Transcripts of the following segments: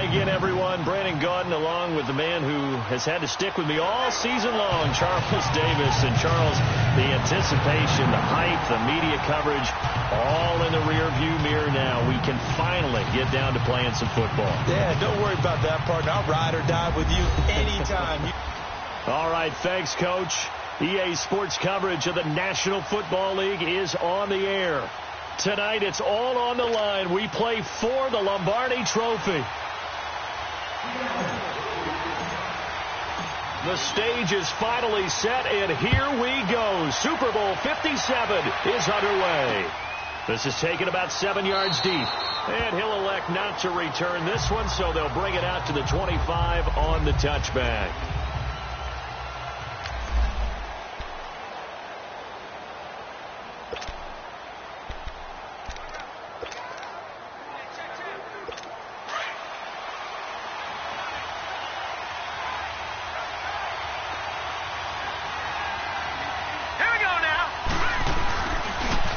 Hi again, everyone. Brandon Gaudin along with the man who has had to stick with me all season long, Charles Davis. And Charles, the anticipation, the hype, the media coverage, all in the rearview mirror now. We can finally get down to playing some football. Yeah, don't worry about that, partner. I'll ride or die with you anytime. All right, thanks, Coach. EA Sports coverage of the National Football League is on the air. Tonight, it's all on the line. We play for the Lombardi Trophy. The stage is finally set, and here we go. Super Bowl 57 is underway. This is taken about 7 yards deep, and he'll elect not to return this one, so they'll bring it out to the 25 on the touchback.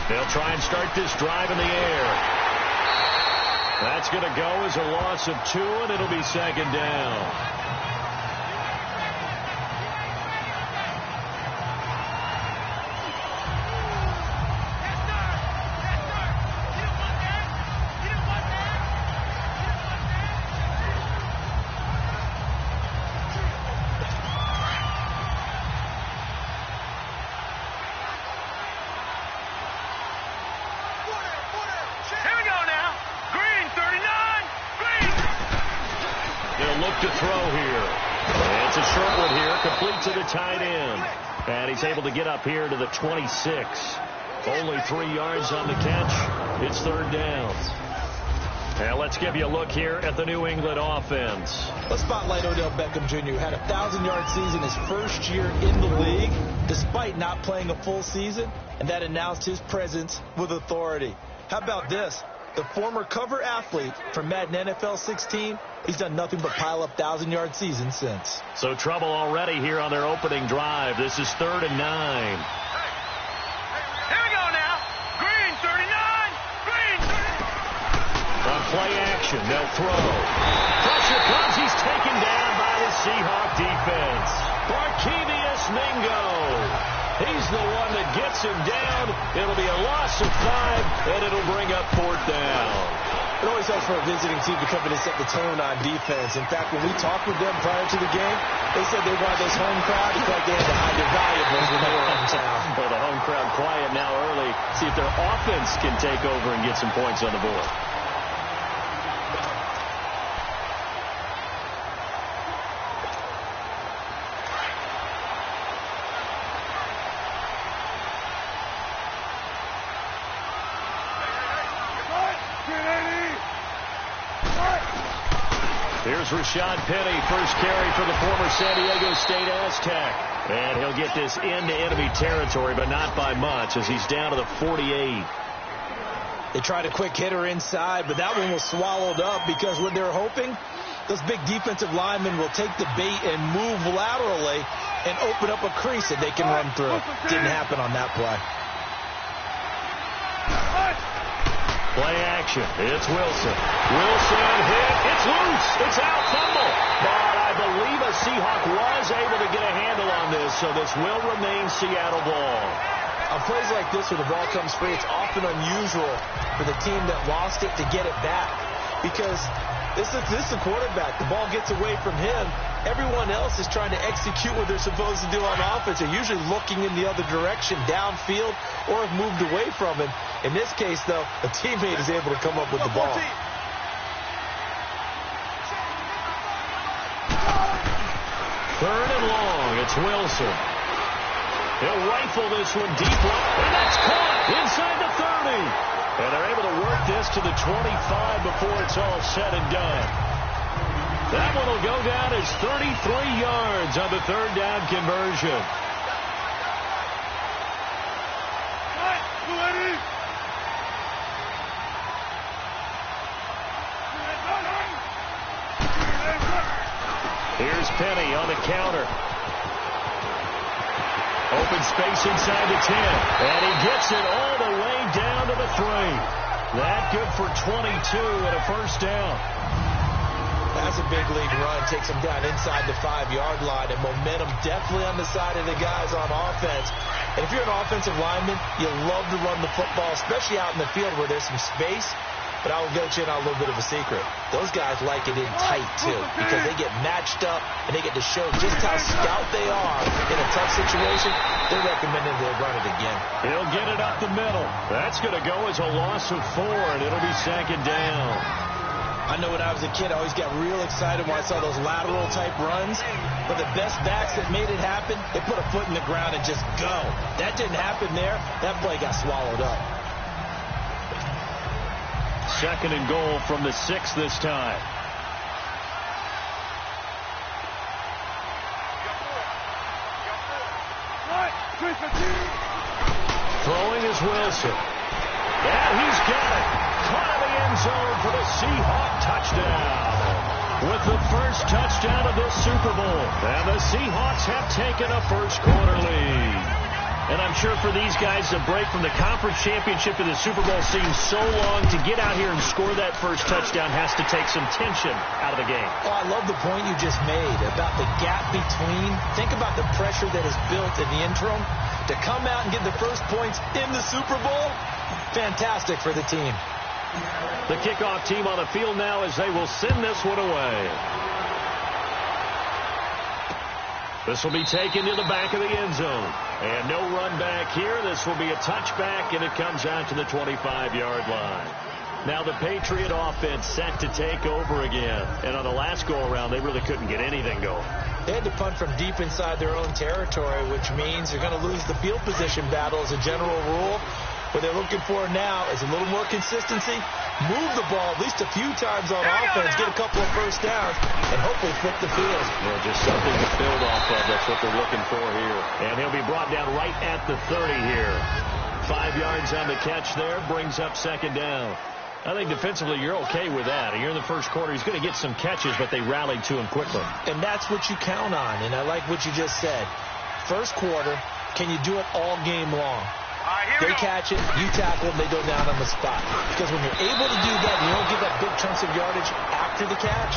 They'll try and start this drive in the air. That's going to go as a loss of 2, and it'll be second down. To throw here. It's a short one here, complete to the tight end. And he's able to get up here to the 26. Only 3 yards on the catch. It's third down. And let's give you a look here at the New England offense. Let's spotlight Odell Beckham Jr., who had a 1,000-yard season his first year in the league, despite not playing a full season, and that announced his presence with authority. How about this? The former cover athlete from Madden NFL 16, he's done nothing but pile up 1,000-yard seasons since. So trouble already here on their opening drive. This is 3rd and 9. Here we go now. Green, 39. Green, 39. On play action, they'll throw. Pressure comes. He's taken down by the Seahawk defense. Barkevious Mingo. He's the one that gets him down. It'll be a loss of 5, and it'll bring up 4th down. It always helps for a visiting team to come in and set the tone on defense. In fact, when we talked with them prior to the game, they said they wanted this home crowd to feel like they had to hide their valuables when they were hometown. Well, the home crowd quiet now early. See if their offense can take over and get some points on the board. Here's Rashad Penny, first carry for the former San Diego State Aztec. And he'll get this into enemy territory, but not by much, as he's down to the 48. They tried a quick hitter inside, but that one was swallowed up because what they're hoping, those big defensive linemen will take the bait and move laterally and open up a crease that they can run through. Didn't happen on that play. Play action. It's Wilson. Wilson hit. It's loose. It's out. Fumble. But I believe a Seahawk was able to get a handle on this, so this will remain Seattle ball. On plays like this where the ball comes free, it's often unusual for the team that lost it to get it back because this is the quarterback. The ball gets away from him. Everyone else is trying to execute what they're supposed to do on offense. They're usually looking in the other direction, downfield, or have moved away from him. In this case, though, a teammate is able to come up with the ball. Third and long. It's Wilson. He'll rifle this one deep right, and that's caught inside the 30. And they're able to work this to the 25 before it's all said and done. That one will go down as 33 yards on the third down conversion. Here's Penny on the counter. Open space inside the 10. And he gets it all the way down to the 3. That good for 22 and a first down. That's a big league run. Takes them down inside the 5-yard line, and momentum definitely on the side of the guys on offense. And if you're an offensive lineman, you love to run the football, especially out in the field where there's some space. But I will let you in on a little bit of a secret. Those guys like it in tight, too, because they get matched up and they get to show just how stout they are in a tough situation. They're recommending they run it again. He'll get it up the middle. That's going to go as a loss of 4, and it'll be 2nd down. I know when I was a kid, I always got real excited when I saw those lateral-type runs. But the best backs that made it happen, they put a foot in the ground and just go. That didn't happen there. That play got swallowed up. 2nd and goal from the 6 this time. Throwing is Wilson. Yeah, he's got it. Caught in the end zone for the Seahawk touchdown. With the first touchdown of this Super Bowl. And the Seahawks have taken a first-quarter lead. And I'm sure for these guys, the break from the conference championship to the Super Bowl seems so long. To get out here and score that first touchdown has to take some tension out of the game. Oh, I love the point you just made about the gap between. Think about the pressure that is built in the interim. To come out and get the first points in the Super Bowl, fantastic for the team. The kickoff team on the field now as they will send this one away. This will be taken to the back of the end zone. And no run back here. This will be a touchback, and it comes out to the 25-yard line. Now the Patriot offense set to take over again. And on the last go-around, they really couldn't get anything going. They had to punt from deep inside their own territory, which means they're going to lose the field position battle as a general rule. What they're looking for now is a little more consistency, move the ball at least a few times on offense, get a couple of first downs, and hopefully flip the field. Well, just something to build off of. That's what they're looking for here. And he'll be brought down right at the 30 here. 5 yards on the catch there, brings up 2nd down. I think defensively you're okay with that. You're in the first quarter. He's going to get some catches, but they rallied to him quickly. And that's what you count on, and I like what you just said. First quarter, can you do it all game long? They catch it, you tackle them, they go down on the spot. Because when you're able to do that, and you don't give up big chunks of yardage after the catch,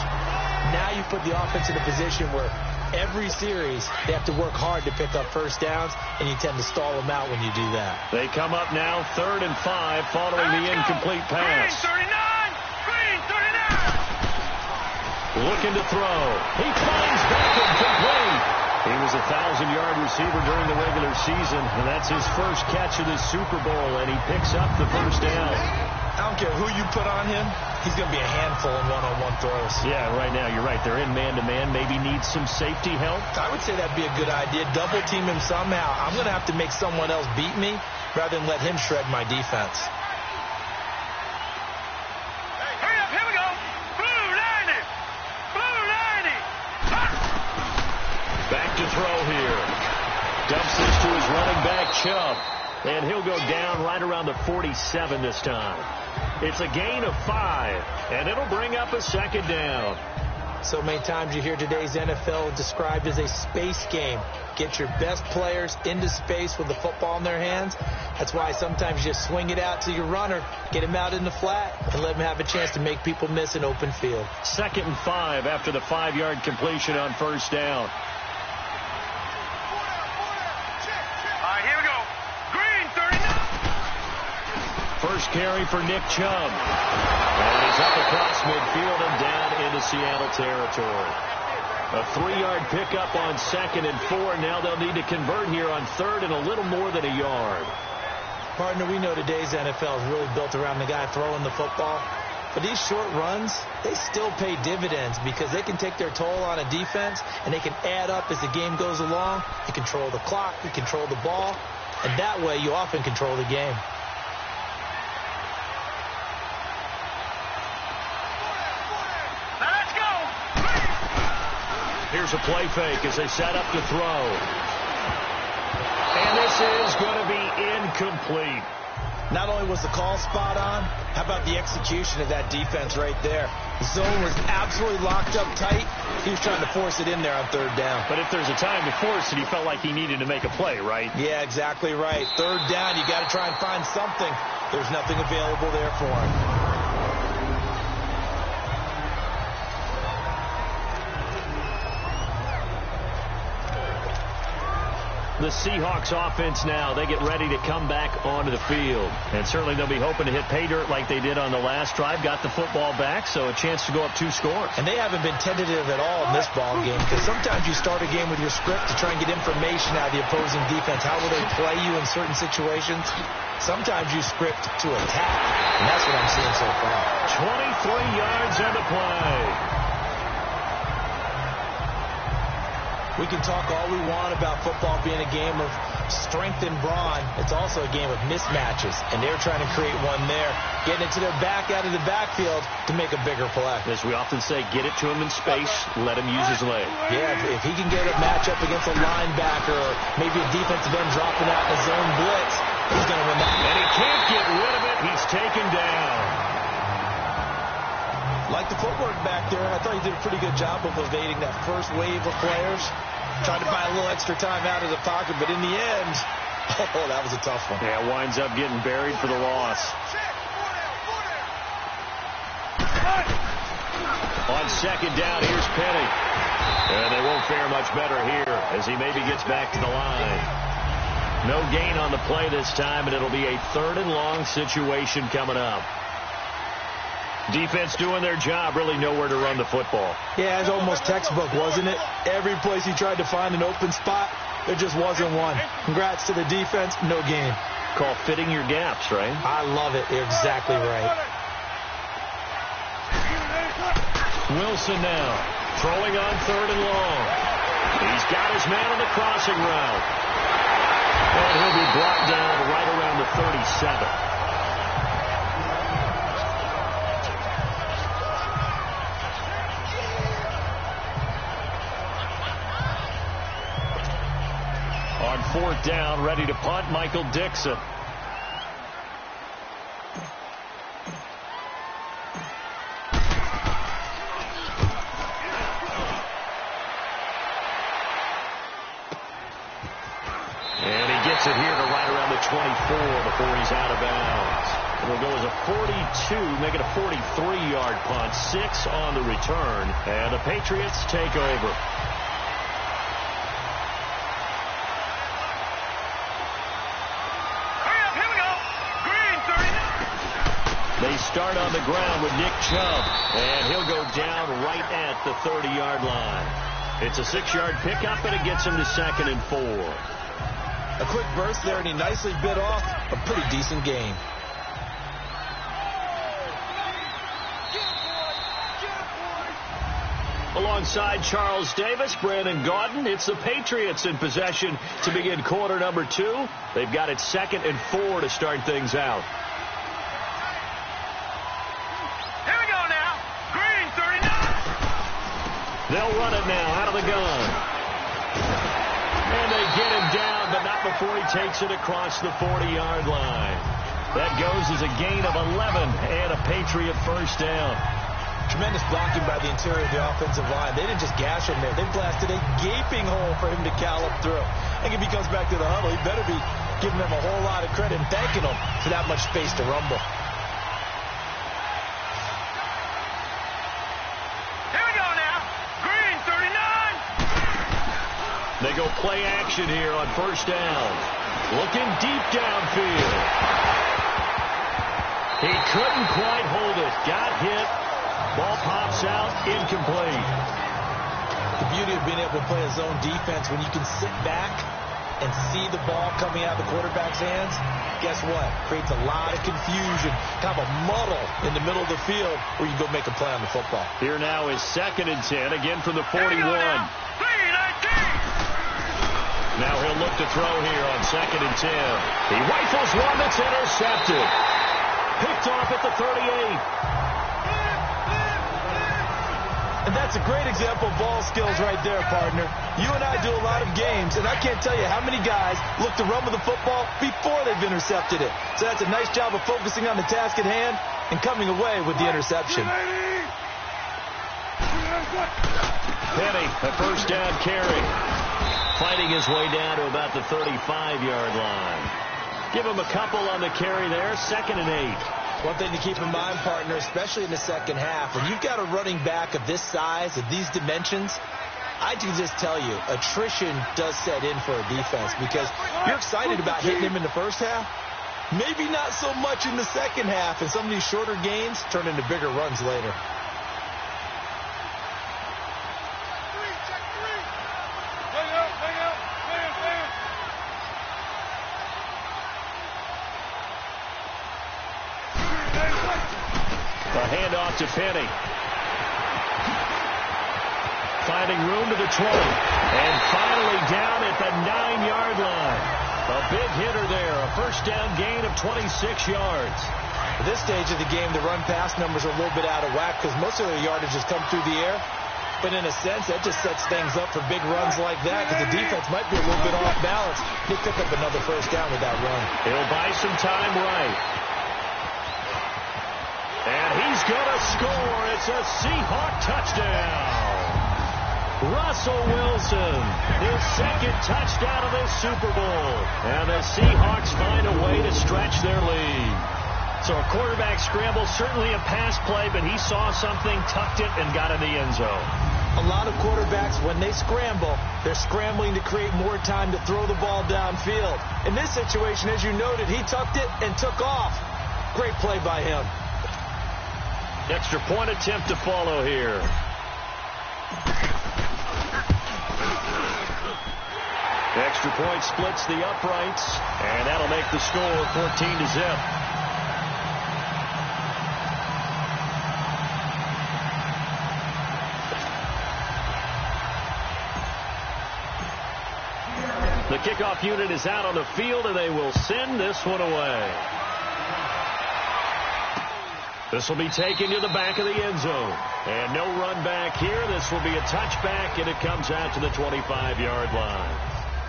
now you put the offense in a position where every series they have to work hard to pick up first downs, and you tend to stall them out when you do that. They come up now 3rd and 5 following the incomplete pass. Green 39! Looking to throw. He finds Beckham complete. He was a 1,000-yard receiver during the regular season, and that's his first catch of this Super Bowl, and he picks up the first down. I don't care who you put on him, he's going to be a handful in one-on-one throws. Yeah, right now, you're right. They're in man-to-man, maybe needs some safety help. I would say that'd be a good idea. Double team him somehow. I'm going to have to make someone else beat me rather than let him shred my defense. Hurry up, here we go! Blue 90! Blue 90! Back to throw here. Dumps this to his running back, Chubb. And he'll go down right around the 47 this time. It's a gain of 5, and it'll bring up a 2nd down. So many times you hear today's NFL described as a space game. Get your best players into space with the football in their hands. That's why sometimes you just swing it out to your runner, get him out in the flat, and let him have a chance to make people miss an open field. 2nd and 5 after the 5-yard completion on first down. Here we go. Green 39! First carry for Nick Chubb. And he's up across midfield and down into Seattle territory. A 3-yard pickup on 2nd and 4. Now they'll need to convert here on 3rd and a little more than a yard. Partner, we know today's NFL is really built around the guy throwing the football. But these short runs, they still pay dividends because they can take their toll on a defense and they can add up as the game goes along. You control the clock, you control the ball, and that way you often control the game. Now let's go! Here's a play fake as they set up to throw. And this is going to be incomplete. Not only was the call spot on, how about the execution of that defense right there? The zone was absolutely locked up tight. He was trying to force it in there on 3rd down. But if there's a time to force it, he felt like he needed to make a play, right? Yeah, exactly right. 3rd down, you got to try and find something. There's nothing available there for him. The Seahawks offense now, they get ready to come back onto the field. And certainly they'll be hoping to hit pay dirt like they did on the last drive. Got the football back, so a chance to go up 2 scores. And they haven't been tentative at all in this ball game, because sometimes you start a game with your script to try and get information out of the opposing defense. How will they play you in certain situations? Sometimes you script to attack, and that's what I'm seeing so far. 23 yards on the play. We can talk all we want about football being a game of strength and brawn. It's also a game of mismatches, and they're trying to create one there, getting it to their back out of the backfield to make a bigger play. As we often say, get it to him in space, let him use his leg. Yeah, if he can get a matchup against a linebacker or maybe a defensive end dropping out in a zone blitz, he's going to win that. And he can't get rid of it. He's taken down. Like the footwork back there, I thought he did a pretty good job of evading that first wave of players. Tried to buy a little extra time out of the pocket, but in the end, oh, that was a tough one. Yeah, winds up getting buried for the loss. On second down, here's Penny. And they won't fare much better here as he maybe gets back to the line. No gain on the play this time, and it'll be a 3rd and long situation coming up. Defense doing their job, really nowhere to run the football. Yeah, it's almost textbook, wasn't it? Every place he tried to find an open spot, there just wasn't one. Congrats to the defense, no gain. Call fitting your gaps, right? I love it. You're exactly right. Wilson now, throwing on 3rd and long. He's got his man on the crossing route. And he'll be brought down right around the 37. On 4th down, ready to punt, Michael Dixon. And he gets it here to right around the 24 before he's out of bounds. It'll go as a 42, make it a 43-yard punt, 6 on the return, and the Patriots take over. They start on the ground with Nick Chubb, and he'll go down right at the 30-yard line. It's a 6-yard pickup, and it gets him to 2nd and 4. A quick burst there, and he nicely bit off a pretty decent gain. Alongside Charles Davis, Brandon Gaudin, it's the Patriots in possession to begin quarter number 2. They've got it 2nd and 4 to start things out. They'll run it now out of the gun. And they get him down, but not before he takes it across the 40-yard line. That goes as a gain of 11 and a Patriot first down. Tremendous blocking by the interior of the offensive line. They didn't just gash him there. They blasted a gaping hole for him to gallop through. I think if he comes back to the huddle, he better be giving them a whole lot of credit and thanking them for that much space to rumble. They go play action here on 1st down. Looking deep downfield. He couldn't quite hold it. Got hit. Ball pops out. Incomplete. The beauty of being able to play a zone defense when you can sit back and see the ball coming out of the quarterback's hands, guess what? Creates a lot of confusion, kind of a muddle in the middle of the field where you go make a play on the football. Here now is 2nd and 10, again from the 41. Now he'll look to throw here on 2nd and 10. He rifles one that's intercepted. Picked off at the 38. And that's a great example of ball skills right there, partner. You and I do a lot of games, and I can't tell you how many guys look to run with the football before they've intercepted it. So that's a nice job of focusing on the task at hand and coming away with the interception. Penny, a first down carry. Fighting his way down to about the 35-yard line. Give him a couple on the carry there, 2nd and 8. One thing to keep in mind, partner, especially in the second half, when you've got a running back of this size, of these dimensions, I can just tell you, attrition does set in for a defense because you're excited about hitting him in the first half. Maybe not so much in the second half, and some of these shorter gains turn into bigger runs later. The handoff to Penny. Finding room to the 20. And finally down at the 9-yard line. A big hitter there. A first down gain of 26 yards. At this stage of the game, the run-pass numbers are a little bit out of whack because most of their yardage has come through the air. But in a sense, that just sets things up for big runs like that because the defense might be a little bit off balance. He'll pick up another first down with that run. He'll buy some time right. And he's going to score. It's a Seahawk touchdown. Russell Wilson, his second touchdown of this Super Bowl. And the Seahawks find a way to stretch their lead. So a quarterback scramble, certainly a pass play, but he saw something, tucked it, and got in the end zone. A lot of quarterbacks, when they scramble, they're scrambling to create more time to throw the ball downfield. In this situation, as you noted, he tucked it and took off. Great play by him. Extra point attempt to follow here. Extra point splits the uprights, and that'll make the score 14-0. The kickoff unit is out on the field, and they will send this one away. This will be taken to the back of the end zone. And no run back here. This will be a touchback, and it comes out to the 25-yard line.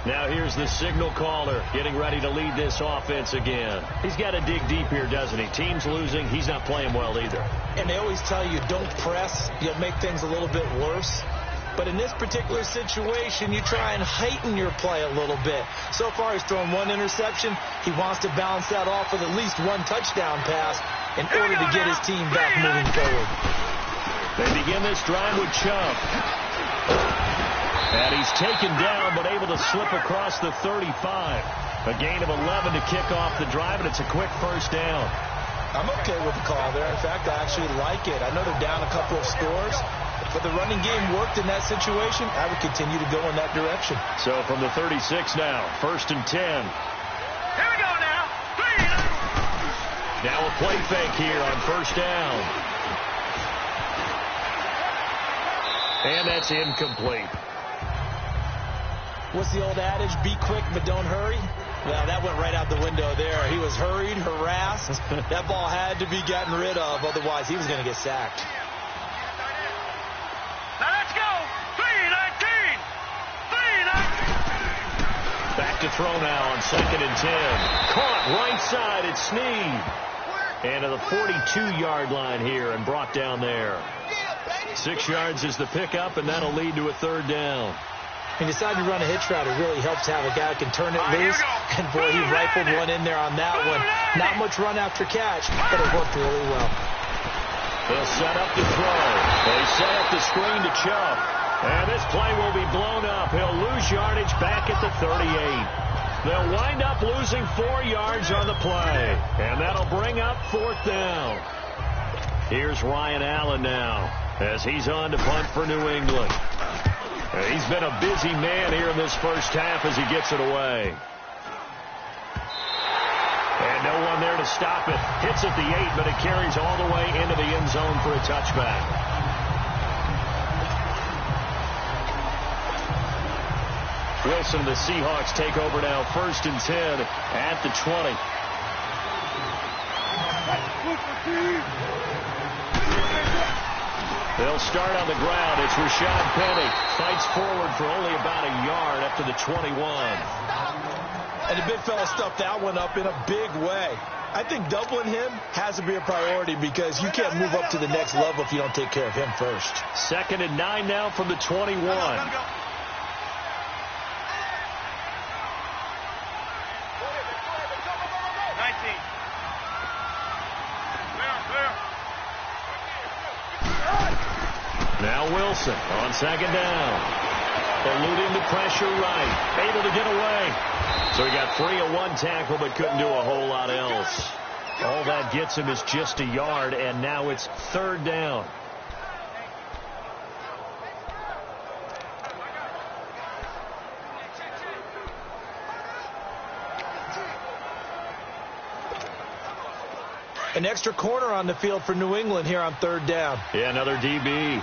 Now here's the signal caller getting ready to lead this offense again. He's got to dig deep here, doesn't he? Team's losing. He's not playing well either. And they always tell you don't press. You'll make things a little bit worse. But in this particular situation, you try and heighten your play a little bit. So far, he's thrown one interception. He wants to balance that off with at least one touchdown pass in order to get his team back moving forward. They begin this drive with Chubb. And he's taken down, but able to slip across the 35. A gain of 11 to kick off the drive, and it's a quick first down. I'm okay with the call there. In fact, I actually like it. I know they're down a couple of scores, but the running game worked in that situation. I would continue to go in that direction. So from the 36 now, 1st and 10. Here we go now. Now a play fake here on first down. And that's incomplete. What's the old adage? Be quick, but don't hurry. Well, that went right out the window there. He was hurried, harassed. That ball had to be gotten rid of. Otherwise, he was going to get sacked. Now let's go. 3-19. 3-19. Back to throw now on 2nd and 10. Caught right side. It's Snead. And to the 42-yard line here and brought down there. 6 yards is the pickup, and that'll lead to a 3rd down. He decided to run a hitch route. It really helps to have a guy who can turn it loose. And, boy, he rifled one in there on that one. Not much run after catch, but it worked really well. They'll set up the throw. They set up the screen to Chubb. And this play will be blown up. He'll lose yardage back at the 38. They'll wind up losing 4 yards on the play. And that'll bring up 4th down. Here's Ryan Allen now as he's on to punt for New England. He's been a busy man here in this first half as he gets it away. And no one there to stop it. Hits at the 8, but it carries all the way into the end zone for a touchback. Wilson, the Seahawks take over now, 1st and 10 at the 20. They'll start on the ground. It's Rashad Penny. Fights forward for only about a yard up to the 21. And the big fella stuffed that one up in a big way. I think doubling him has to be a priority because you can't move up to the next level if you don't take care of him first. 2nd and 9 now from the 21. 19. Now Wilson on 2nd down. Eluding the pressure right. Able to get away. So he got free of one tackle but couldn't do a whole lot else. All that gets him is just a yard, and now it's 3rd down. An extra corner on the field for New England here on 3rd down. Yeah, another DB.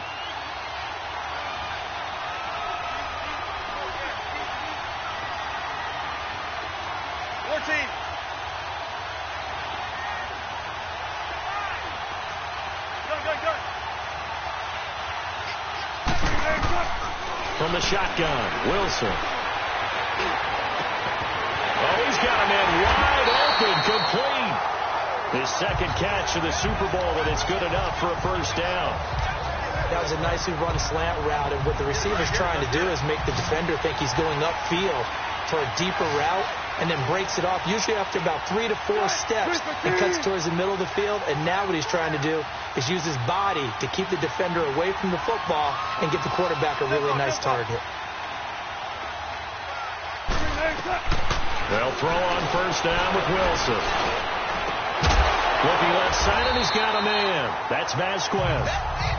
From the shotgun, Wilson. Oh, he's got a man wide open, complete. His second catch of the Super Bowl, and it's good enough for a 1st down. That was a nicely run slant route, and what the receiver's trying to do is make the defender think he's going upfield for a deeper route, and then breaks it off, usually after about 3 to 4 steps, and cuts towards the middle of the field. And now what he's trying to do is use his body to keep the defender away from the football and get the quarterback a really nice target. They'll throw on 1st down with Wilson. Looking left side, and he's got a man. That's Vasquez.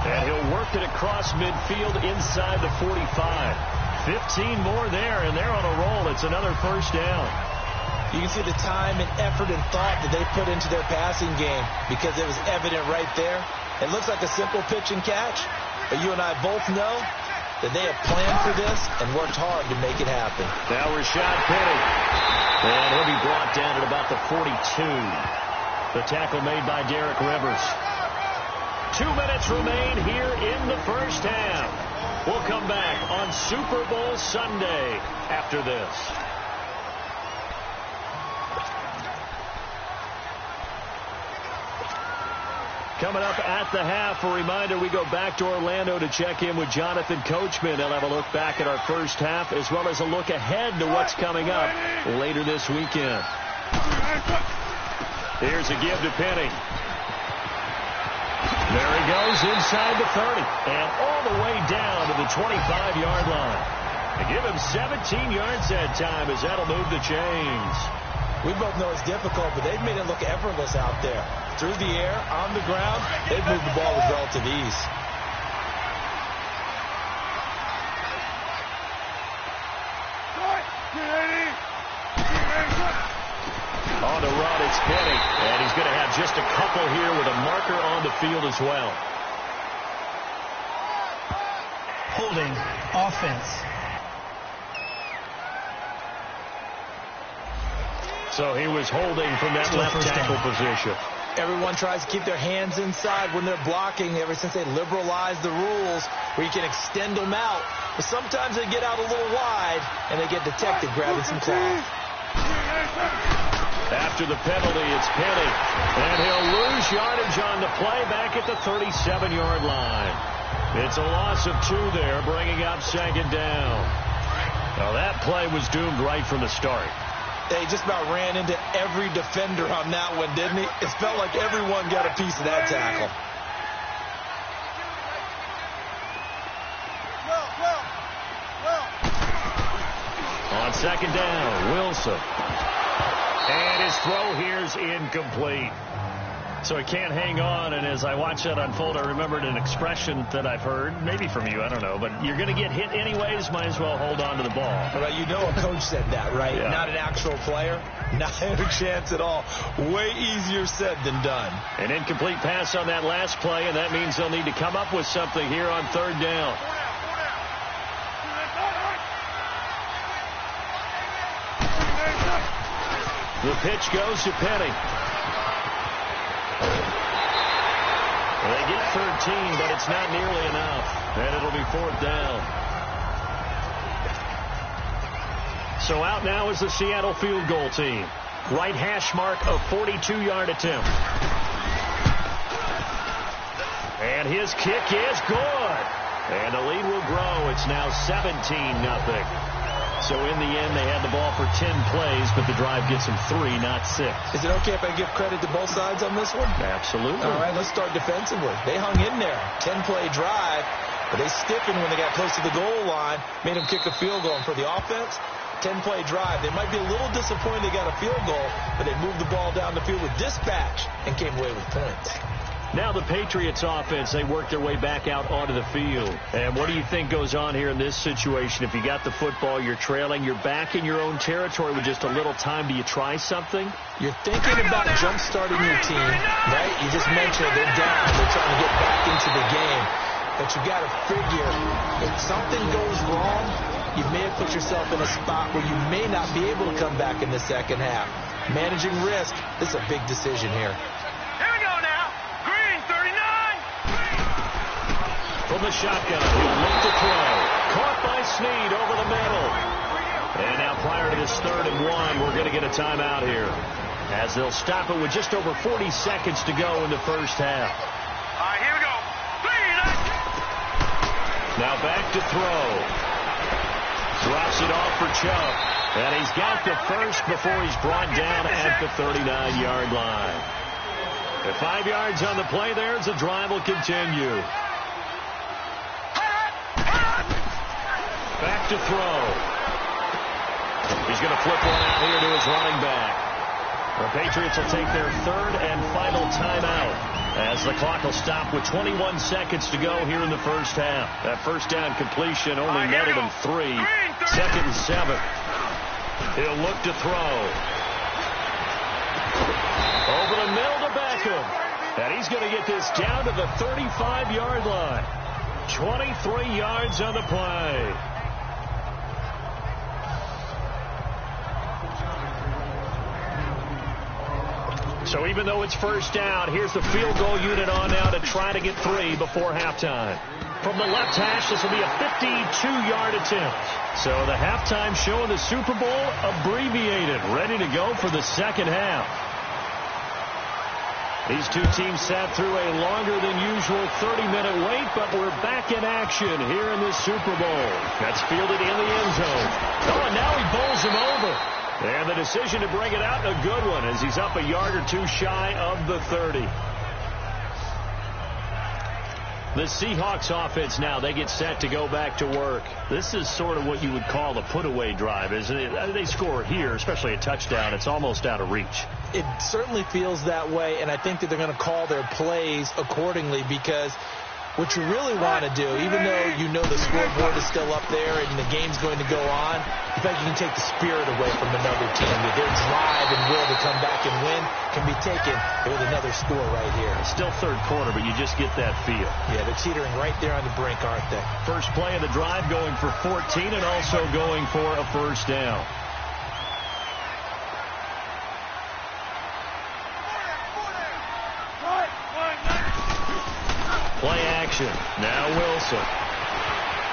And he'll work it across midfield inside the 45. 15 more there, and they're on a roll. It's another 1st down. You can see the time and effort and thought that they put into their passing game because it was evident right there. It looks like a simple pitch and catch, but you and I both know that they have planned for this and worked hard to make it happen. Now Rashad Penny. And he'll be brought down at about the 42. The tackle made by Derek Rivers. 2 minutes remain here in the 1st half. We'll come back on Super Bowl Sunday after this. Coming up at the half, a reminder, we go back to Orlando to check in with Jonathan Coachman. They'll have a look back at our 1st half as well as a look ahead to what's coming up later this weekend. Here's a give to Penny. There he goes inside the 30 and all the way down to the 25-yard line. They give him 17 yards that time as that'll move the chains. We both know it's difficult, but they've made it look effortless out there. Through the air, on the ground, they've moved the ball with relative ease. On the run, it's Penny, and he's going to have just a couple here with a marker on the field as well. Holding offense. So he was holding from that left tackle position. Everyone tries to keep their hands inside when they're blocking ever since they liberalized the rules where you can extend them out. But sometimes they get out a little wide and they get detected grabbing some cloth. After the penalty, it's Penny. And he'll lose yardage on the play back at the 37-yard line. It's a loss of 2 there, bringing up 2nd down. Now that play was doomed right from the start. They just about ran into every defender on that one, didn't he? It felt like everyone got a piece of that tackle. On 2nd down, Wilson. And his throw here is incomplete. So he can't hang on, and as I watch that unfold, I remembered an expression that I've heard, maybe from you, I don't know, but you're going to get hit anyways, might as well hold on to the ball. Well, you know a coach said that, right? Yeah. Not an actual player. Not a chance at all. Way easier said than done. An incomplete pass on that last play, and that means they'll need to come up with something here on 3rd down. The pitch goes to Penny. They get 13, but it's not nearly enough. And it'll be 4th down. So out now is the Seattle field goal team. Right hash mark of 42-yard attempt. And his kick is good. And the lead will grow. It's now 17-0. So in the end, they had the ball for 10 plays, but the drive gets them 3, not 6. Is it okay if I give credit to both sides on this one? Absolutely. All right, let's start defensively. They hung in there. 10-play drive. But they stiffened when they got close to the goal line, made them kick a field goal. And for the offense, 10-play drive. They might be a little disappointed they got a field goal, but they moved the ball down the field with dispatch and came away with points. Now the Patriots offense, they work their way back out onto the field. And what do you think goes on here in this situation? If you got the football, you're trailing, you're back in your oown territory with just a little time. Do you try something? You're thinking about jump-starting your team, right? You just mentioned they're down. They're trying to get back into the game. But you got to figure if something goes wrong, you may have put yourself in a spot where you may not be able to come back in the second half. Managing risk, this is a big decision here. Here we go now. Green 39. From the shotgun, he'll look to throw. Caught by Snead over the middle. And now prior to this 3rd and 1, we're going to get a timeout here, as they'll stop it with just over 40 seconds to go in the first half. All right, here we go. Now back to throw. Drops it off for Chubb. And he's got the first before he's brought down at the 39-yard line. At 5 yards on the play there as the drive will continue. Back to throw. He's going to flip one out here to his running back. The Patriots will take their 3rd and final timeout, as the clock will stop with 21 seconds to go here in the first half. That first down completion only netted him 3. 2nd and 7. He'll look to throw. Over the middle to Beckham. And he's going to get this down to the 35-yard line. 23 yards on the play. So even though it's first down, here's the field goal unit on now to try to get 3 before halftime. From the left hash, this will be a 52-yard attempt. So the halftime show in the Super Bowl abbreviated, ready to go for the second half. These two teams sat through a longer than usual 30-minute wait, but we're back in action here in the Super Bowl. That's fielded in the end zone. Oh, and now he bowls him over. And the decision to bring it out, a good one, as he's up a yard or two shy of the 30. The Seahawks offense now, they get set to go back to work. This is sort of what you would call the put-away drive, isn't it? They score here, especially a touchdown. It's almost out of reach. It certainly feels that way, and I think that they're going to call their plays accordingly, because what you really want to do, even though you know the scoreboard is still up there and the game's going to go on, in fact, you can take the spirit away from another team. That their drive and will to come back and win can be taken with another score right here. It's still 3rd quarter, but you just get that feel. Yeah, they're teetering right there on the brink, aren't they? First play of the drive going for 14 and also going for a first down. Play action. Now Wilson.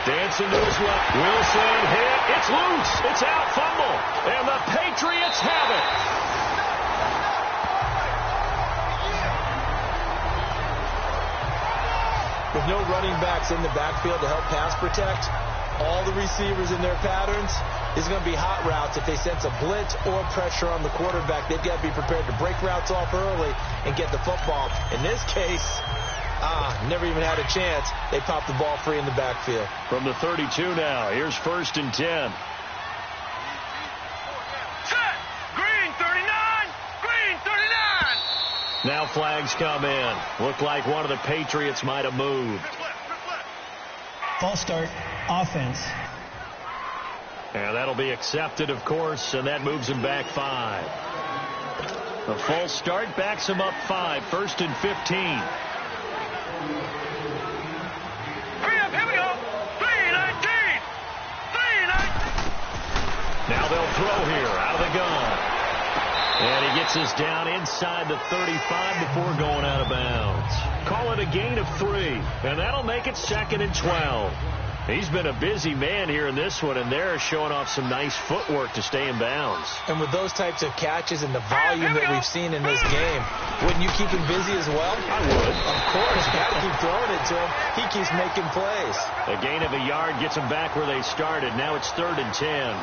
Dancing to his left. Wilson hit. It's loose. It's out. Fumble. And the Patriots have it. With no running backs in the backfield to help pass protect, all the receivers in their patterns, is going to be hot routes. If they sense a blitz or pressure on the quarterback, they've got to be prepared to break routes off early and get the football. In this case, never even had a chance. They popped the ball free in the backfield. From the 32 now, here's 1st and 10. Set. Green 39. Green 39. Now flags come in. Looked like one of the Patriots might have moved. False start, offense. And that'll be accepted, of course, and that moves him back 5. The false start backs him up 5. 1st and 15. Hurry up, here we go. 319. 319. Now they'll throw here out of the gun. And he gets us down inside the 35 before going out of bounds. Call it a gain of 3, and that'll make it 2nd and 12. He's been a busy man here in this one, and they're showing off some nice footwork to stay in bounds. And with those types of catches and the volume that we've seen in this game, wouldn't you keep him busy as well? I would. Of course. You got to keep throwing it to him. He keeps making plays. A gain of a yard gets them back where they started. Now it's 3rd and 10.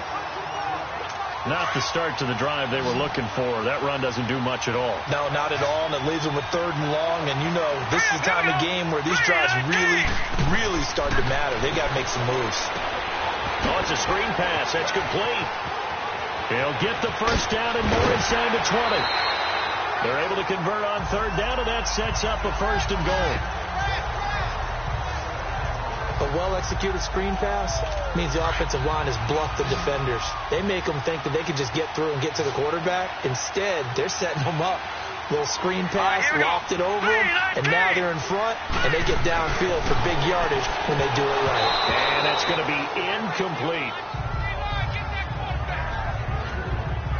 Not the start to the drive they were looking for. That run doesn't do much at all. No, not at all, and it leaves them with 3rd and long. And, you know, this is the time of game where these drives really, really start to matter. They got to make some moves. Oh, it's a screen pass. That's complete. He'll get the first down and more inside the 20. They're able to convert on 3rd down, and that sets up a 1st and goal. A well-executed screen pass means the offensive line has bluffed the defenders. They make them think that they can just get through and get to the quarterback. Instead, they're setting them up. Little screen pass, lopped it over them, and now they're in front, and they get downfield for big yardage when they do it right. And that's going to be incomplete.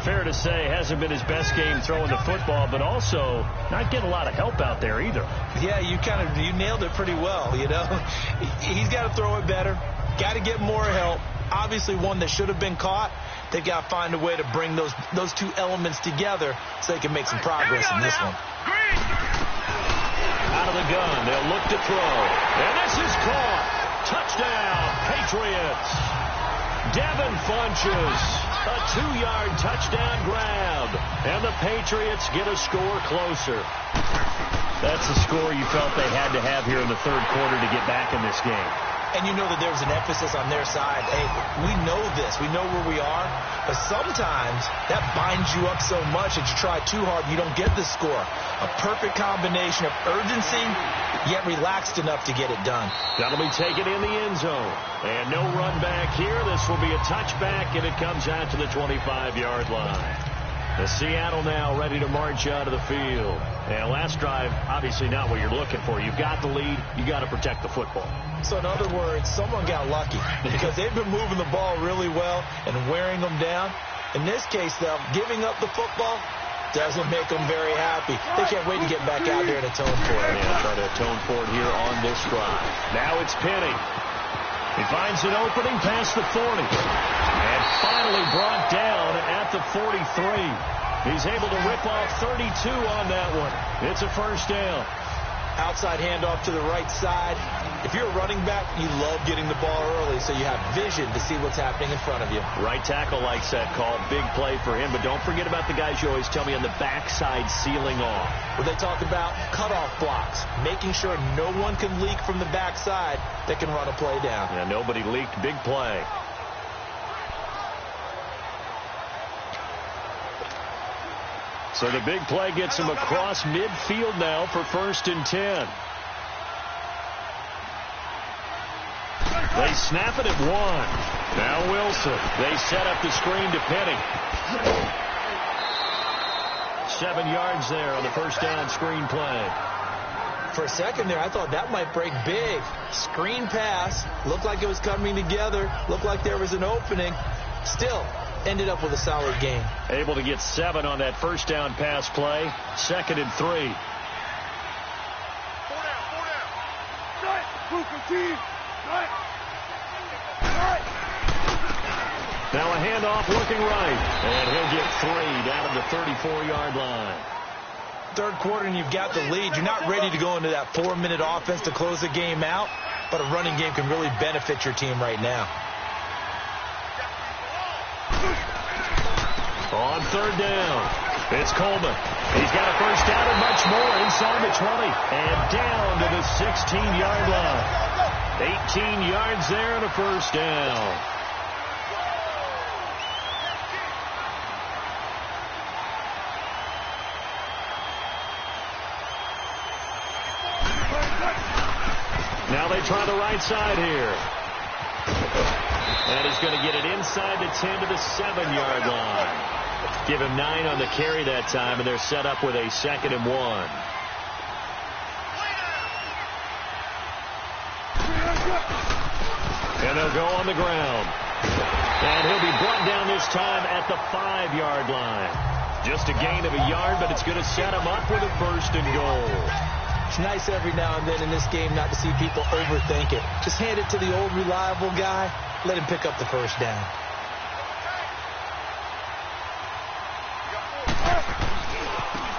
Fair to say, hasn't been his best game throwing the football, but also not getting a lot of help out there either. Yeah, you nailed it pretty well, you know. He's got to throw it better, got to get more help. Obviously one that should have been caught. They've got to find a way to bring those two elements together so they can make some progress in this one. Out of the gun, they'll look to throw. And this is caught. Touchdown, Patriots. Devin Funches. A 2-yard touchdown grab. And the Patriots get a score closer. That's a score you felt they had to have here in the 3rd quarter to get back in this game. And you know that there was an emphasis on their side. Hey, we know this. We know where we are. But sometimes that binds you up so much that you try too hard and you don't get the score. A perfect combination of urgency, yet relaxed enough to get it done. That'll be taken in the end zone. And no run back here. This will be a touchback, and it comes out to the 25-yard line. The Seattle now ready to march out of the field. And last drive, obviously not what you're looking for. You've got the lead. You got to protect the football. So in other words, someone got lucky because they've been moving the ball really well and wearing them down. In this case, though, giving up the football doesn't make them very happy. They can't wait to get back out there and atone for it. Yeah, try to atone for it here on this drive. Now it's Penny. He finds an opening past the 40. And finally brought down at the 43. He's able to rip off 32 on that one. It's a 1st down. Outside handoff to the right side. If you're a running back, you love getting the ball early so you have vision to see what's happening in front of you. Right tackle likes that call. Big play for him. But don't forget about the guys you always tell me on the backside sealing off. Where they talk about cutoff blocks, making sure no one can leak from the backside that can run a play down. Yeah, nobody leaked. Big play. So the big play gets him across midfield now for 1st and 10. They snap it at 1. Now Wilson. They set up the screen to Penny. 7 yards there on the 1st down screen play. For a second there, I thought that might break big. Screen pass. Looked like it was coming together. Looked like there was an opening. Still ended up with a solid game. Able to get 7 on that 1st down pass play. 2nd and 3. 4 down. Now a handoff looking right. And he'll get 3 down at the 34-yard line. 3rd quarter and you've got the lead. You're not ready to go into that 4-minute offense to close the game out, but a running game can really benefit your team right now. On 3rd down, it's Coleman. He's got a 1st down and much more inside the 20 and down to the 16-yard line. 18 yards there and a 1st down. Now they try the right side here. And he's going to get it inside the 10 to the 7-yard line. Give him 9 on the carry that time, and they're set up with a 2nd and 1. And they'll go on the ground. And he'll be brought down this time at the 5-yard line. Just a gain of a yard, but it's going to set him up with a 1st and goal. It's nice every now and then in this game not to see people overthink it. Just hand it to the old reliable guy. Let him pick up the 1st down.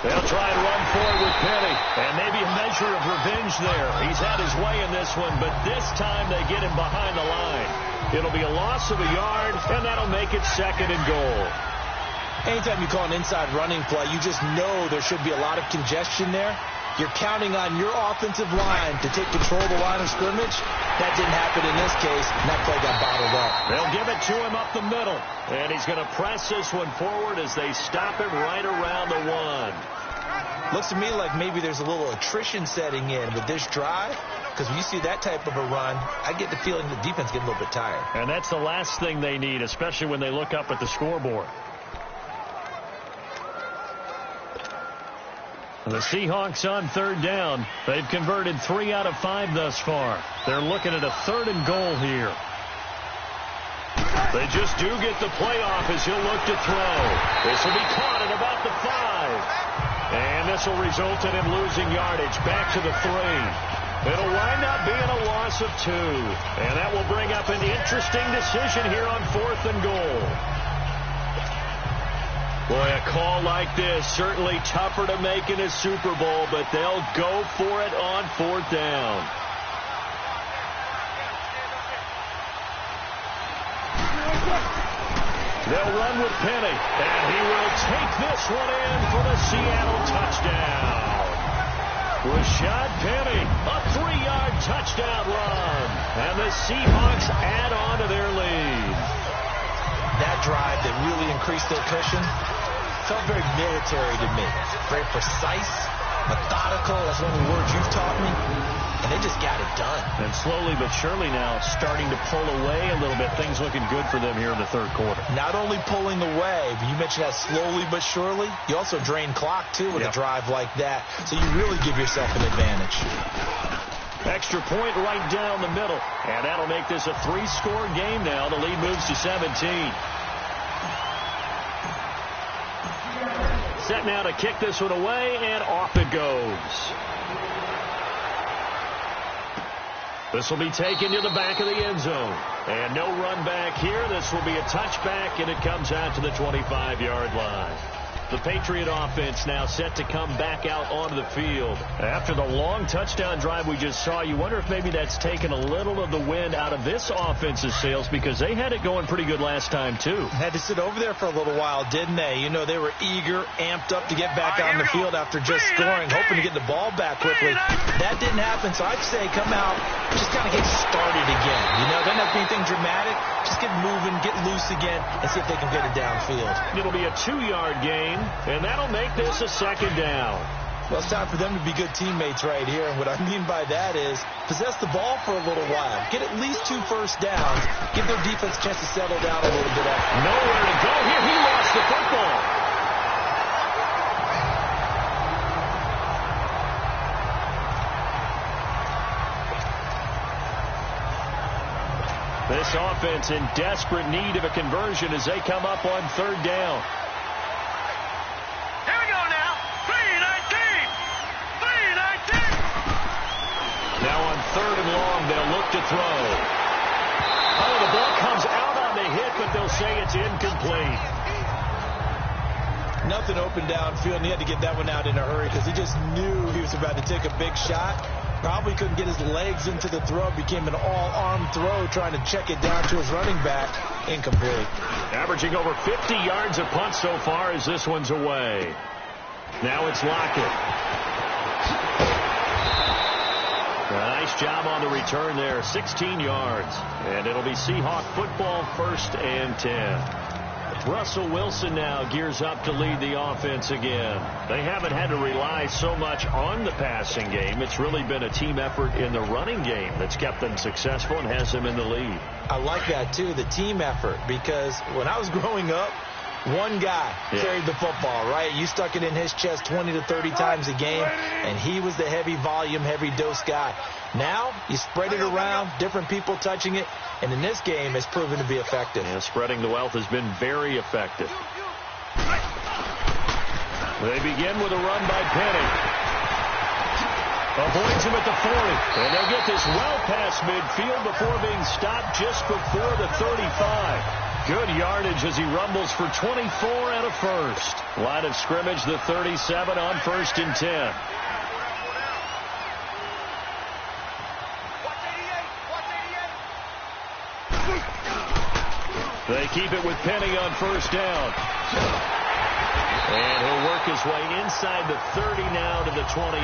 They'll try and run forward with Penny. And maybe a measure of revenge there. He's had his way in this one, but this time they get him behind the line. It'll be a loss of a yard, and that'll make it 2nd and goal. Anytime you call an inside running play, you just know there should be a lot of congestion there. You're counting on your offensive line to take control of the line of scrimmage. That didn't happen in this case, and that play got bottled up. They'll give it to him up the middle, and he's going to press this one forward as they stop him right around the 1. Looks to me like maybe there's a little attrition setting in with this drive, because when you see that type of a run, I get the feeling the defense getting a little bit tired. And that's the last thing they need, especially when they look up at the scoreboard. The Seahawks on 3rd down. They've converted 3 out of 5 thus far. They're looking at a 3rd and goal here. They just do get the play off as he'll look to throw. This will be caught at about the 5. And this will result in him losing yardage back to the 3. It'll wind up being a loss of 2. And that will bring up an interesting decision here on 4th and goal. Boy, a call like this, certainly tougher to make in a Super Bowl, but they'll go for it on 4th down. They'll run with Penny, and he will take this one in for the Seattle touchdown. Rashad Penny, a 3-yard touchdown run, and the Seahawks add on to their lead. That drive that really increased their cushion felt very military to me. Very precise, methodical. That's one of the words you've taught me. And they just got it done. And slowly but surely now starting to pull away a little bit. Things looking good for them here in the 3rd quarter. Not only pulling away, but you mentioned that slowly but surely. You also drain clock, too, with a drive like that. So you really give yourself an advantage. Extra point right down the middle. And that'll make this a 3-score game now. The lead moves to 17. Set now to kick this one away, and off it goes. This will be taken to the back of the end zone. And no run back here. This will be a touchback, and it comes out to the 25-yard line. The Patriot offense now set to come back out onto the field. After the long touchdown drive we just saw, you wonder if maybe that's taken a little of the wind out of this offense's sails, because they had it going pretty good last time, too. Had to sit over there for a little while, didn't they? You know, they were eager, amped up to get back out on the field after just scoring, hoping to get the ball back quickly. That didn't happen, so I'd say come out, just kind of get started again. You know, doesn't have to be anything dramatic. Just get moving, get loose again, and see if they can get it downfield. It'll be a 2-yard gain. And that'll make this a 2nd down. Well, it's time for them to be good teammates right here. And what I mean by that is possess the ball for a little while. Get at least 2 first downs. Give their defense a chance to settle down a little bit after. Nowhere to go here. He lost the football. This offense in desperate need of a conversion as they come up on 3rd down. Now on 3rd and long, they'll look to throw. Oh, the ball comes out on the hit, but they'll say it's incomplete. Nothing open downfield, and he had to get that one out in a hurry because he just knew he was about to take a big shot. Probably couldn't get his legs into the throw. It became an all-arm throw, trying to check it down to his running back. Incomplete. Averaging over 50 yards a punt so far as this one's away. Now it's Lockett. Nice job on the return there, 16 yards. And it'll be Seahawk football, 1st and 10. Russell Wilson now gears up to lead the offense again. They haven't had to rely so much on the passing game. It's really been a team effort in the running game that's kept them successful and has them in the lead. I like that, too, the team effort, because when I was growing up, one guy carried the football, right? You stuck it in his chest 20 to 30 times a game, and he was the heavy volume, heavy dose guy. Now, you spread it around, different people touching it, and in this game, it's proven to be effective. Yeah, spreading the wealth has been very effective. They begin with a run by Penny. Avoids him at the 40, and they'll get this well past midfield before being stopped just before the 35. Good yardage as he rumbles for 24 and a first. Line of scrimmage, the 37 on 1st and 10. They keep it with Penny on 1st down. And he'll work his way inside the 30 now to the 28.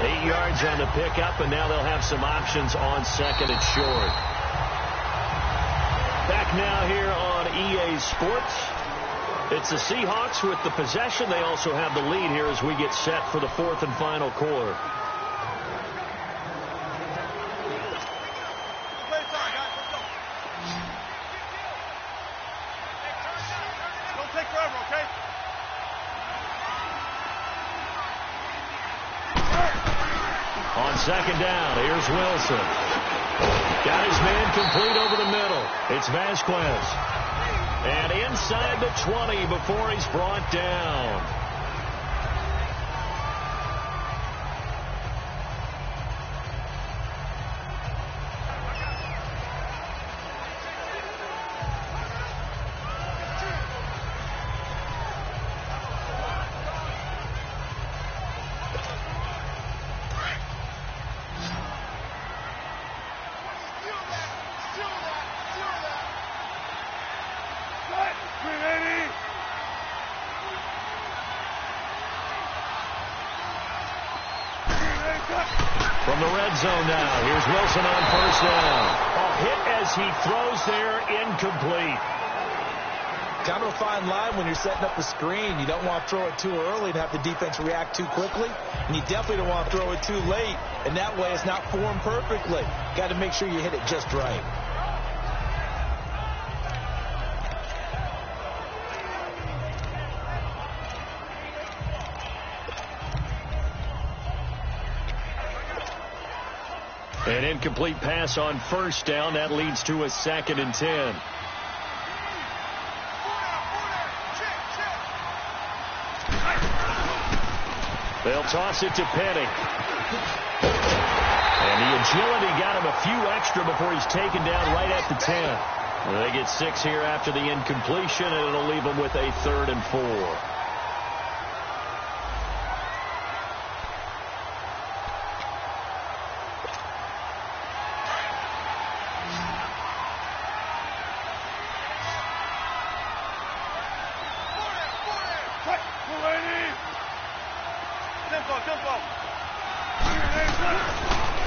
8 yards on the pickup, and now they'll have some options on second and short. Back now here on EA Sports. It's the Seahawks with the possession. They also have the lead here as we get set for the fourth and final quarter. On second down, here's Wilson. Got his man complete over the middle. It's Vasquez. And inside the 20 before he's brought down. From the red zone now, here's Wilson on first down. A hit as he throws there, incomplete. Kind of a fine line when you're setting up the screen. You don't want to throw it too early and have the defense react too quickly. And you definitely don't want to throw it too late. And that way it's not formed perfectly. Got to make sure you hit it just right. An incomplete pass on first down. That leads to a 2nd and 10. They'll toss it to Penny. And the agility got him a few extra before he's taken down right at the 10. They get 6 here after the incompletion, and it'll leave them with a 3rd and 4.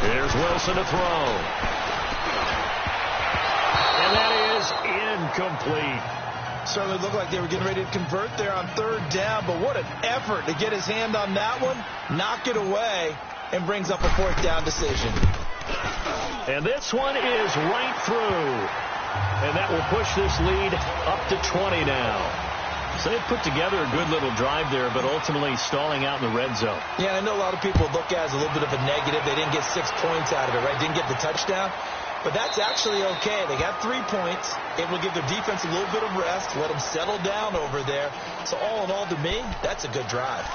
Here's Wilson to throw. And that is incomplete. Certainly looked like they were getting ready to convert there on 3rd down, but what an effort to get his hand on that one, knock it away, and brings up a 4th down decision. And this one is right through. And that will push this lead up to 20 now. So they've put together a good little drive there, but ultimately stalling out in the red zone. Yeah, I know a lot of people look at it as a little bit of a negative. They didn't get 6 points out of it, right? Didn't get the touchdown. But that's actually okay. They got 3 points. It will give their defense a little bit of rest, let them settle down over there. So all in all, to me, that's a good drive.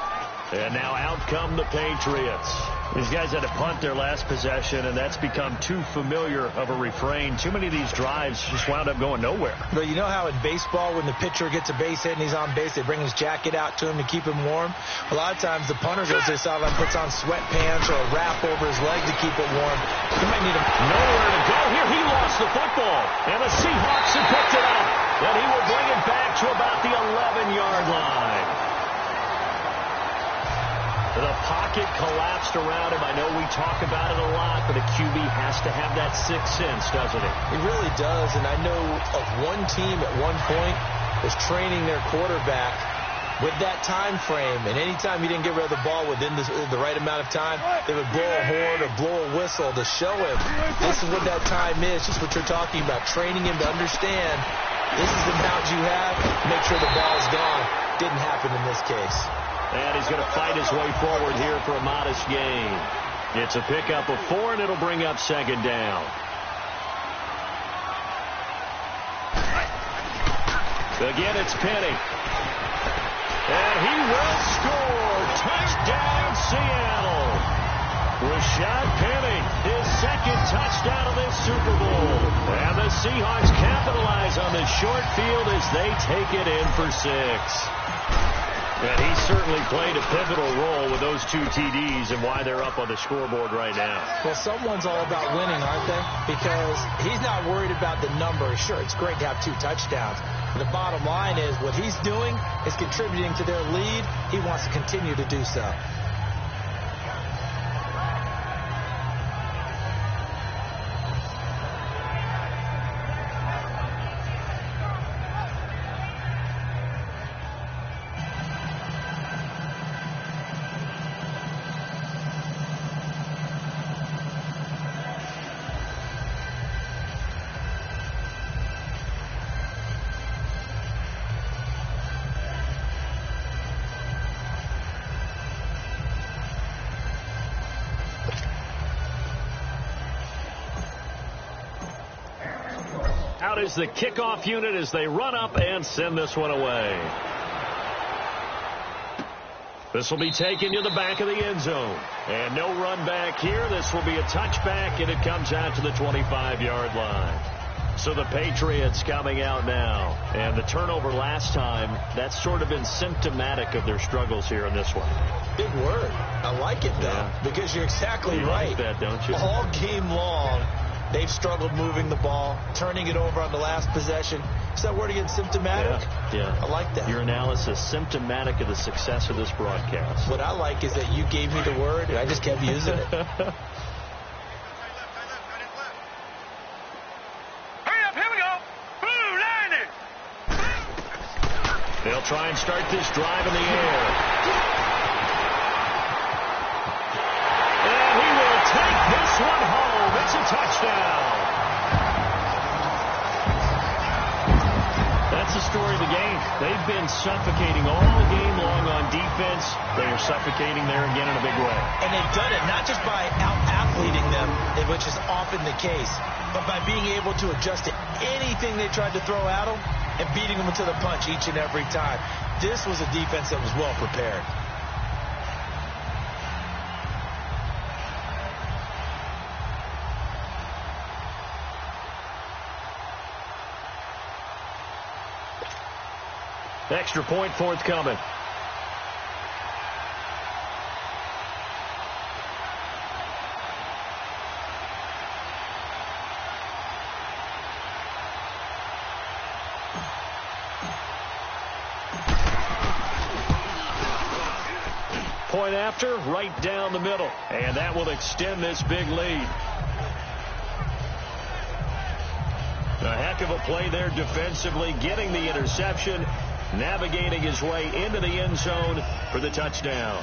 And now out come the Patriots. These guys had to punt their last possession, and that's become too familiar of a refrain. Too many of these drives just wound up going nowhere. But you know how in baseball, when the pitcher gets a base hit and he's on base, they bring his jacket out to him to keep him warm? A lot of times the punter goes to the sideline, puts on sweatpants or a wrap over his leg to keep it warm. He might need nowhere to go here. He lost the football, and the Seahawks have picked it up. And he will bring it back to about the 11-yard line. The pocket collapsed around him. I know we talk about it a lot, but a QB has to have that sixth sense, doesn't he? He really does, and I know of one team at one point was training their quarterback with that time frame, and anytime he didn't get rid of the ball within the right amount of time, they would blow a horn or blow a whistle to show him this is what that time is, just what you're talking about, training him to understand this is the amount you have, make sure the ball is gone. Didn't happen in this case. And he's going to fight his way forward here for a modest gain. It's a pickup of 4, and it'll bring up 2nd down. Again, it's Penny. And he will score. Touchdown, Seattle. Rashad Penny, his 2nd touchdown of this Super Bowl. And the Seahawks capitalize on the short field as they take it in for 6. And he certainly played a pivotal role with those 2 TDs and why they're up on the scoreboard right now. Well, someone's all about winning, aren't they? Because he's not worried about the number. Sure, it's great to have 2 touchdowns. The bottom line is what he's doing is contributing to their lead. He wants to continue to do so. Out is the kickoff unit as they run up and send this one away. This will be taken to the back of the end zone. And no run back here. This will be a touchback, and it comes out to the 25-yard line. So the Patriots coming out now. And the turnover last time, that's sort of been symptomatic of their struggles here in this one. Big word. I like it, though, because you're exactly right. You like that, don't you? All game long, they've struggled moving the ball, turning it over on the last possession. Is that word again, symptomatic? Yeah. I like that. Your analysis, symptomatic of the success of this broadcast. What I like is that you gave me the word, and I just kept using it. They'll try and start this drive in the air. And he will take this one home. It's a touchdown. That's the story of the game. They've been suffocating all game long on defense. They are suffocating there again in a big way. And they've done it not just by out-athleting them, which is often the case, but by being able to adjust to anything they tried to throw at them and beating them to the punch each and every time. This was a defense that was well prepared. Extra point forthcoming. Point after, right down the middle. And that will extend this big lead. A heck of a play there defensively, getting the interception, navigating his way into the end zone for the touchdown.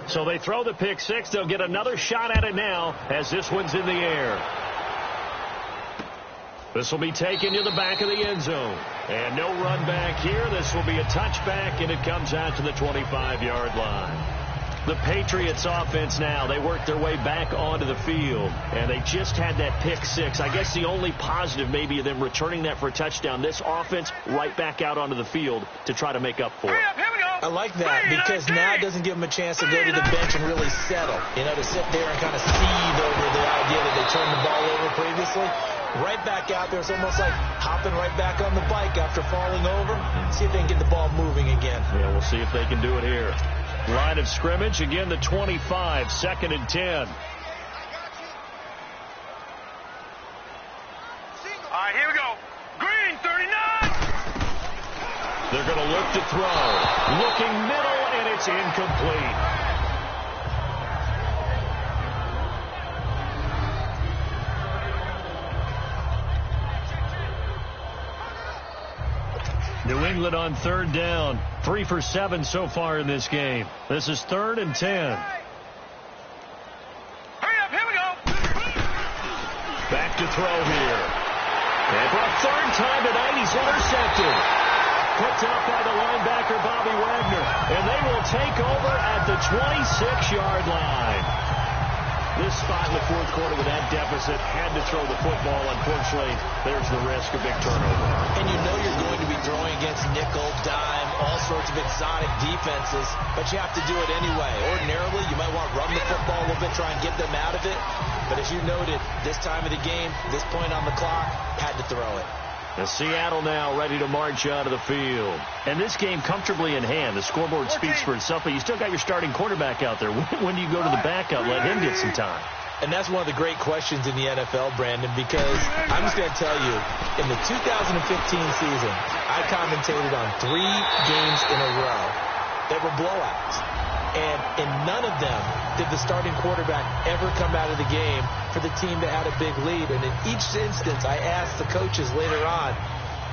So they throw the pick six. They'll get another shot at it now as this one's in the air. This will be taken to the back of the end zone. And no run back here. This will be a touchback, and it comes out to the 25-yard line. The Patriots offense now, they work their way back onto the field, and they just had that pick six. I guess the only positive maybe of them returning that for a touchdown. This offense right back out onto the field to try to make up for it. I like that because now it doesn't give them a chance to go to the bench and really settle. You know, to sit there and kind of seethe over the idea that they turned the ball over previously. Right back out there. It's almost like hopping right back on the bike after falling over. See if they can get the ball moving again. Yeah, we'll see if they can do it here. Line of scrimmage, again the 25, 2nd and 10. All right, here we go. Green, 39. They're going to look to throw. Looking middle, and it's incomplete. New England on 3rd down. 3 for 7 so far in this game. This is 3rd and 10. Hurry up, here we go. Back to throw here. And for a 3rd time tonight, he's intercepted. Picked up by the linebacker, Bobby Wagner. And they will take over at the 26-yard line. This spot in the 4th quarter with that deficit, had to throw the football. Unfortunately, there's the risk of big turnover. And you know you're going to be throwing against nickel, dime, all sorts of exotic defenses, but you have to do it anyway. Ordinarily, you might want to run the football a little bit, try and get them out of it. But as you noted, this time of the game, this point on the clock, had to throw it. And Seattle now ready to march out of the field. And this game comfortably in hand. The scoreboard speaks for itself, but you still got your starting quarterback out there. When do you go to the backup? Let him get some time. And that's one of the great questions in the NFL, Brandon, because I'm just going to tell you, in the 2015 season, I commentated on 3 games in a row that were blowouts. And in none of them did the starting quarterback ever come out of the game for the team that had a big lead. And in each instance, I asked the coaches later on,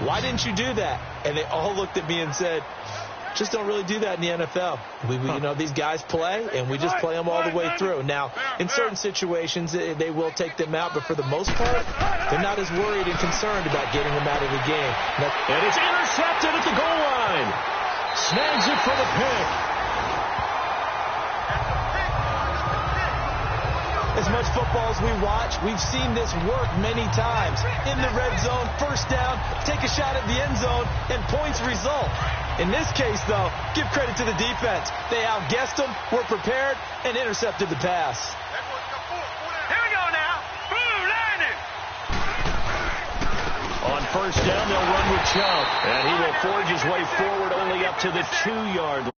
why didn't you do that? And they all looked at me and said, just don't really do that in the NFL. You know, these guys play, and we just play them all the way through. Now, in certain situations, they will take them out, but for the most part, they're not as worried and concerned about getting them out of the game. And it's intercepted at the goal line. Snags it for the pick. As much football as we watch, we've seen this work many times. In the red zone, first down, take a shot at the end zone, and points result. In this case, though, give credit to the defense. They outguessed them, were prepared, and intercepted the pass. Here we go now. Blue lining. On first down, they'll run with Chubb. And he will forge his way forward only up to the 2-yard line.